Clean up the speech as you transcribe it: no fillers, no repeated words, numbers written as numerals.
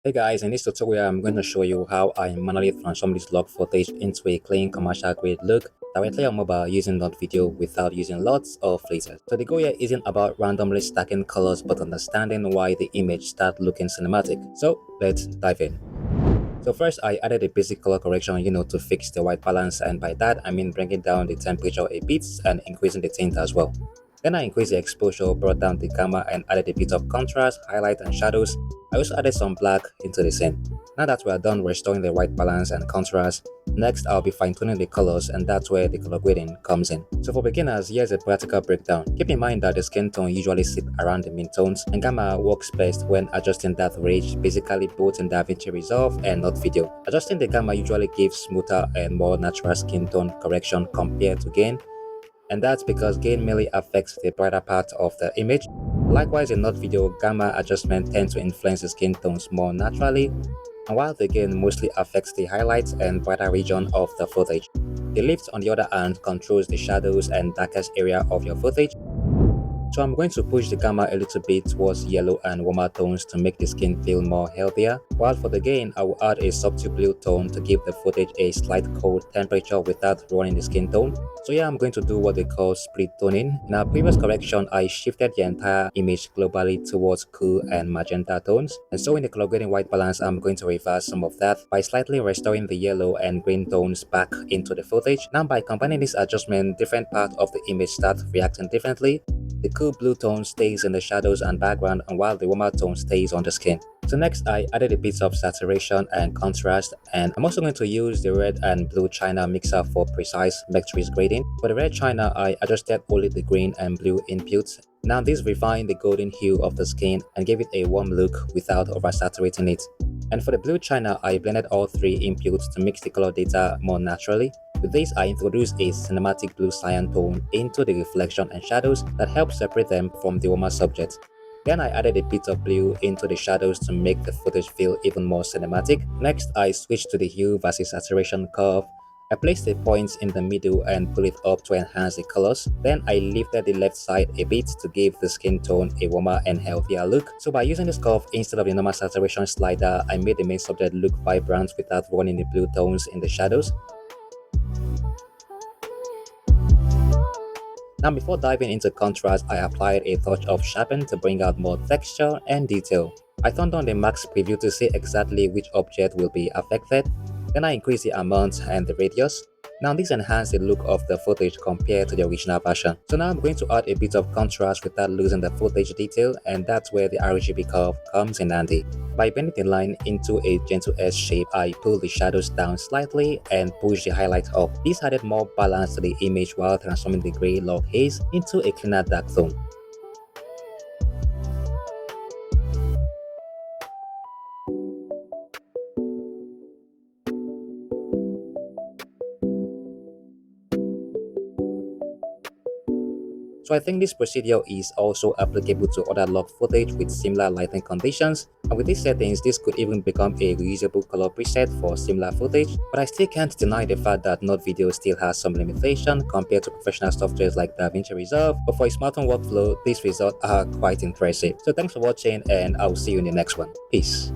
Hey guys, in this tutorial I'm going to show you how I manually transform this log footage into a clean commercial grade look directly on mobile using not video without using LUTs or filters. So the goal here isn't about randomly stacking colors but understanding why the image start looking cinematic. So let's dive in. So first I added a basic color correction, to fix the white balance, and by that I mean bringing down the temperature a bit and increasing the tint as well. Then I increased the exposure, brought down the gamma and added a bit of contrast, highlight and shadows. I also added some black into the scene. Now that we are done restoring the white balance and contrast, next I'll be fine-tuning the colors, and that's where the color grading comes in. So for beginners, here's a practical breakdown. Keep in mind that the skin tone usually sits around the midtones, and gamma works best when adjusting that range, basically both in DaVinci Resolve and not video. Adjusting the gamma usually gives smoother and more natural skin tone correction compared to gain, and that's because gain merely affects the brighter part of the image. Likewise, in not video, gamma adjustment tends to influence the skin tones more naturally, and while the gain mostly affects the highlights and brighter region of the footage. The lift, on the other hand, controls the shadows and darkest area of your footage. So I'm going to push the gamma a little bit towards yellow and warmer tones to make the skin feel more healthier, while for the gain I will add a subtle blue tone to give the footage a slight cold temperature without ruining the skin tone. So yeah, I'm going to do what they call split toning. In our previous correction, I shifted the entire image globally towards cool and magenta tones, and so in the color grading white balance I'm going to reverse some of that by slightly restoring the yellow and green tones back into the footage. Now by combining this adjustment, different parts of the image start reacting differently. The cool blue tone stays in the shadows and background, and while the warmer tone stays on the skin. So next I added a bit of saturation and contrast, and I'm also going to use the red and blue china mixer for precise matrix grading. For the red china I adjusted only the green and blue inputs. Now this refined the golden hue of the skin and gave it a warm look without oversaturating it. And for the blue china I blended all three inputs to mix the color data more naturally. With this, I introduced a cinematic blue cyan tone into the reflection and shadows that help separate them from the warmer subject. Then I added a bit of blue into the shadows to make the footage feel even more cinematic. Next, I switched to the hue versus saturation curve. I placed the points in the middle and pulled it up to enhance the colors. Then I lifted the left side a bit to give the skin tone a warmer and healthier look. So by using this curve instead of the normal saturation slider, I made the main subject look vibrant without running the blue tones in the shadows. Now before diving into contrast, I applied a touch of sharpen to bring out more texture and detail. I turned on the max preview to see exactly which object will be affected. Then I increased the amount and the radius. Now this enhanced the look of the footage compared to the original version. So now I'm going to add a bit of contrast without losing the footage detail, and that's where the RGB curve comes in handy. By bending the line into a gentle S shape, I pull the shadows down slightly and push the highlight up. This added more balance to the image while transforming the grey log haze into a cleaner dark tone. So I think this procedure is also applicable to other log footage with similar lighting conditions, and with these settings this could even become a reusable color preset for similar footage. But I still can't deny the fact that not video still has some limitation compared to professional softwares like DaVinci Resolve, but for a smartphone workflow these results are quite impressive. So thanks for watching, and I'll see you in the next one. Peace.